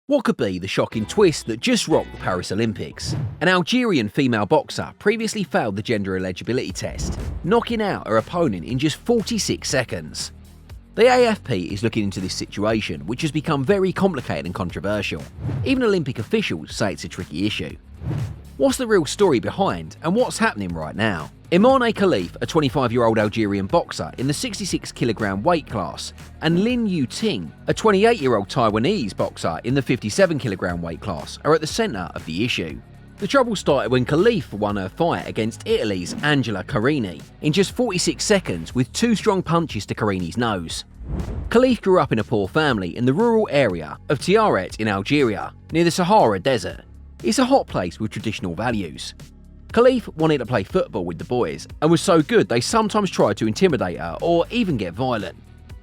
What could be the shocking twist that just rocked the Paris Olympics? An Algerian female boxer previously failed the gender eligibility test, knocking out her opponent in just 46 seconds. The AFP is looking into this situation, which has become very complicated and controversial. Even Olympic officials say it's a tricky issue. What's the real story behind, and what's happening right now? Imane Khalif, a 25-year-old Algerian boxer in the 66kg weight class, and Lin Yu-ting, a 28-year-old Taiwanese boxer in the 57kg weight class, are at the centre of the issue. The trouble started when Khalif won her fight against Italy's Angela Carini in just 46 seconds with two strong punches to Carini's nose. Khalif grew up in a poor family in the rural area of Tiaret in Algeria, near the Sahara Desert. It's a hot place with traditional values. Khalif wanted to play football with the boys and was so good they sometimes tried to intimidate her or even get violent.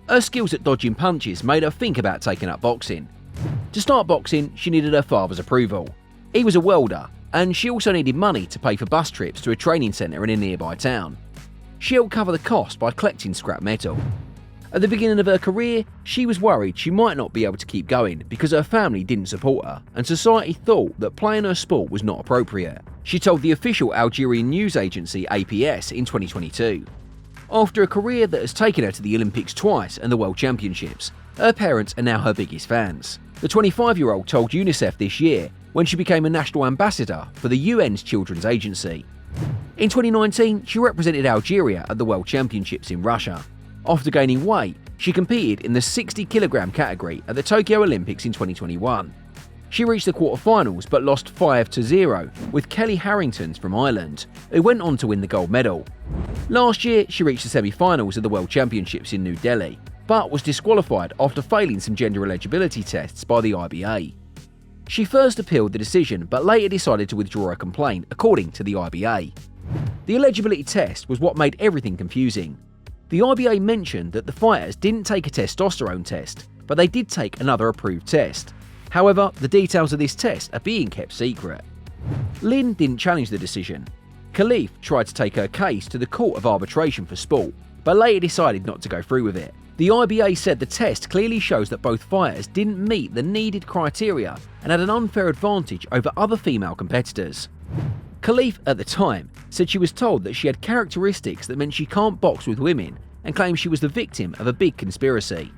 Her skills at dodging punches made her think about taking up boxing. To start boxing, she needed her father's approval. He was a welder, and she also needed money to pay for bus trips to a training centre in a nearby town. She helped cover the cost by collecting scrap metal. At the beginning of her career, she was worried she might not be able to keep going because her family didn't support her and society thought that playing her sport was not appropriate. She told the official Algerian news agency APS in 2022. After a career that has taken her to the Olympics twice and the World Championships, her parents are now her biggest fans. The 25-year-old told UNICEF this year when she became a national ambassador for the UN's Children's Agency. In 2019, she represented Algeria at the World Championships in Russia. After gaining weight, she competed in the 60kg category at the Tokyo Olympics in 2021. She reached the quarterfinals but lost 5-0 with Kelly Harringtons from Ireland, who went on to win the gold medal. Last year, she reached the semi-finals of the World Championships in New Delhi, but was disqualified after failing some gender eligibility tests by the IBA. She first appealed the decision but later decided to withdraw her complaint, according to the IBA. The eligibility test was what made everything confusing. The IBA mentioned that the fighters didn't take a testosterone test, but they did take another approved test. However, the details of this test are being kept secret. Lin didn't challenge the decision. Khalif tried to take her case to the Court of Arbitration for Sport, but later decided not to go through with it. The IBA said the test clearly shows that both fighters didn't meet the needed criteria and had an unfair advantage over other female competitors. Khalif, at the time, said she was told that she had characteristics that meant she can't box with women and claimed she was the victim of a big conspiracy.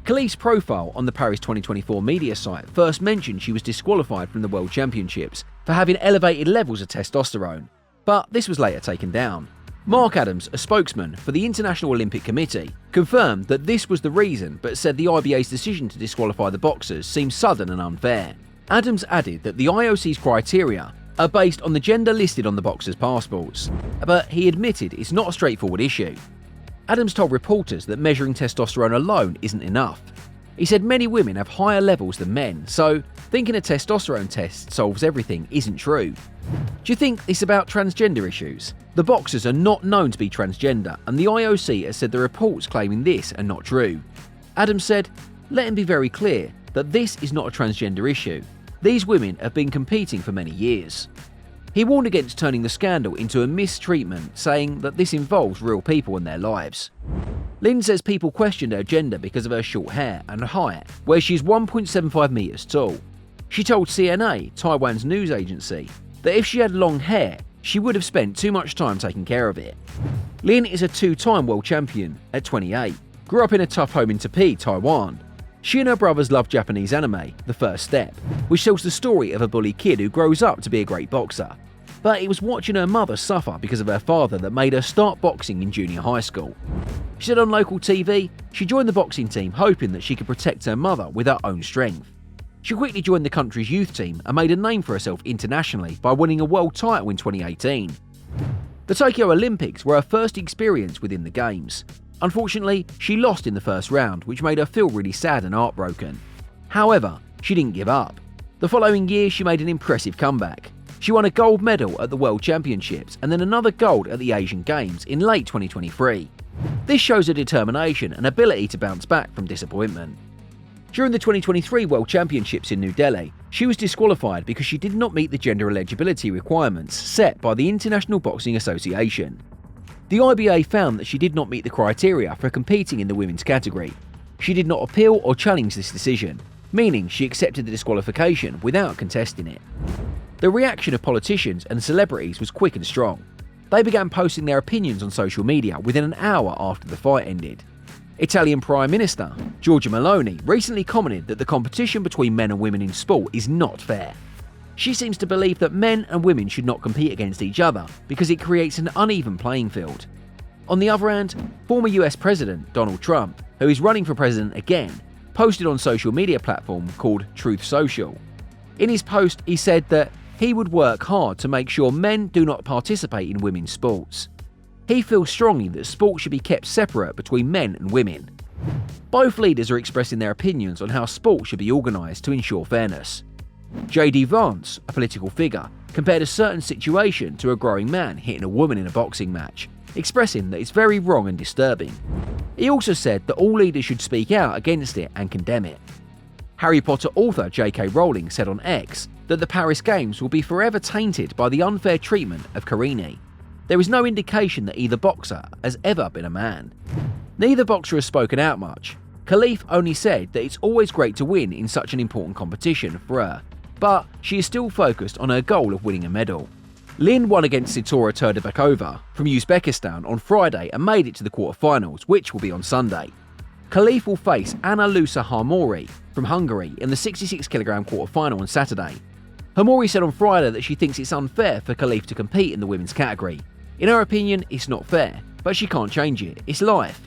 Khalif's profile on the Paris 2024 media site first mentioned she was disqualified from the World Championships for having elevated levels of testosterone, but this was later taken down. Mark Adams, a spokesman for the International Olympic Committee, confirmed that this was the reason but said the IBA's decision to disqualify the boxers seemed sudden and unfair. Adams added that the IOC's criteria are based on the gender listed on the boxers' passports, but he admitted it's not a straightforward issue. Adams told reporters that measuring testosterone alone isn't enough. He said many women have higher levels than men, so thinking a testosterone test solves everything isn't true. Do you think it's about transgender issues? The boxers are not known to be transgender, and the IOC has said the reports claiming this are not true. Adams said, "Let him be very clear that this is not a transgender issue. These women have been competing for many years." He warned against turning the scandal into a mistreatment, saying that this involves real people and their lives. Lin says people questioned her gender because of her short hair and height, where she is 1.75 meters tall. She told CNA, Taiwan's news agency, that if she had long hair, she would have spent too much time taking care of it. Lin is a two-time world champion at 28, grew up in a tough home in Taipei, Taiwan. She and her brothers love Japanese anime, The First Step, which tells the story of a bully kid who grows up to be a great boxer. But it was watching her mother suffer because of her father that made her start boxing in junior high school. She said on local TV, she joined the boxing team hoping that she could protect her mother with her own strength. She quickly joined the country's youth team and made a name for herself internationally by winning a world title in 2018. The Tokyo Olympics were her first experience within the Games. Unfortunately, she lost in the first round, which made her feel really sad and heartbroken. However, she didn't give up. The following year, she made an impressive comeback. She won a gold medal at the World Championships and then another gold at the Asian Games in late 2023. This shows her determination and ability to bounce back from disappointment. During the 2023 World Championships in New Delhi, she was disqualified because she did not meet the gender eligibility requirements set by the International Boxing Association. The IBA found that she did not meet the criteria for competing in the women's category. She did not appeal or challenge this decision, meaning she accepted the disqualification without contesting it. The reaction of politicians and celebrities was quick and strong. They began posting their opinions on social media within an hour after the fight ended. Italian Prime Minister Giorgia Meloni recently commented that the competition between men and women in sport is not fair. She seems to believe that men and women should not compete against each other because it creates an uneven playing field. On the other hand, former US President Donald Trump, who is running for president again, posted on social media platform called Truth Social. In his post, he said that he would work hard to make sure men do not participate in women's sports. He feels strongly that sport should be kept separate between men and women. Both leaders are expressing their opinions on how sport should be organised to ensure fairness. J.D. Vance, a political figure, compared a certain situation to a growing man hitting a woman in a boxing match, expressing that it's very wrong and disturbing. He also said that all leaders should speak out against it and condemn it. Harry Potter author J.K. Rowling said on X that the Paris Games will be forever tainted by the unfair treatment of Carini. There is no indication that either boxer has ever been a man. Neither boxer has spoken out much. Khalif only said that it's always great to win in such an important competition for her, but she is still focused on her goal of winning a medal. Lin won against Sitora Turdibekova from Uzbekistan on Friday and made it to the quarterfinals, which will be on Sunday. Khalif will face Anna Lusa Harmori from Hungary in the 66kg quarterfinal on Saturday. Harmori said on Friday that she thinks it's unfair for Khalif to compete in the women's category. In her opinion, it's not fair, but she can't change it, it's life.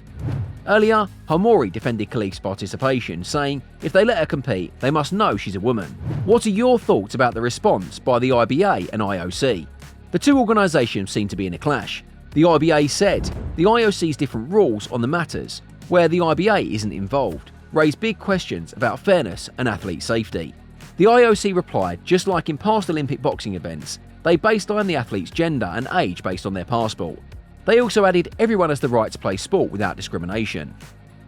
Earlier, Harmori defended Khalif's participation, saying if they let her compete, they must know she's a woman. What are your thoughts about the response by the IBA and IOC? The two organisations seem to be in a clash. The IBA said the IOC's different rules on the matters, where the IBA isn't involved, raise big questions about fairness and athlete safety. The IOC replied, just like in past Olympic boxing events, they baseline the athlete's gender and age based on their passport. They also added everyone has the right to play sport without discrimination.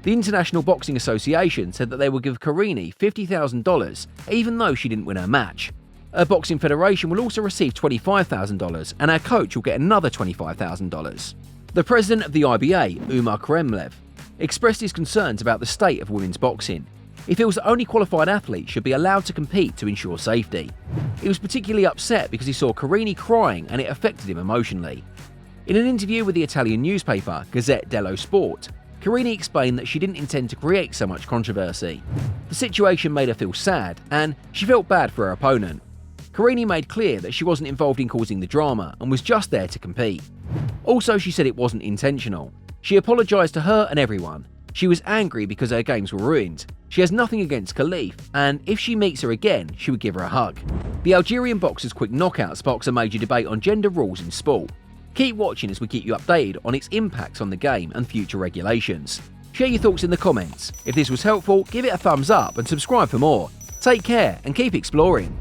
The International Boxing Association said that they will give Carini $50,000 even though she didn't win her match. Her boxing federation will also receive $25,000 and her coach will get another $25,000. The president of the IBA, Umar Kremlev, expressed his concerns about the state of women's boxing. He feels that only qualified athletes should be allowed to compete to ensure safety. He was particularly upset because he saw Carini crying and it affected him emotionally. In an interview with the Italian newspaper Gazzetta dello Sport, Carini explained that she didn't intend to create so much controversy. The situation made her feel sad and she felt bad for her opponent. Carini made clear that she wasn't involved in causing the drama and was just there to compete. Also, she said it wasn't intentional. She apologised to her and everyone. She was angry because her games were ruined. She has nothing against Khalif, and if she meets her again, she would give her a hug. The Algerian boxer's quick knockout sparks a major debate on gender rules in sport. Keep watching as we keep you updated on its impacts on the game and future regulations. Share your thoughts in the comments. If this was helpful, give it a thumbs up and subscribe for more. Take care and keep exploring.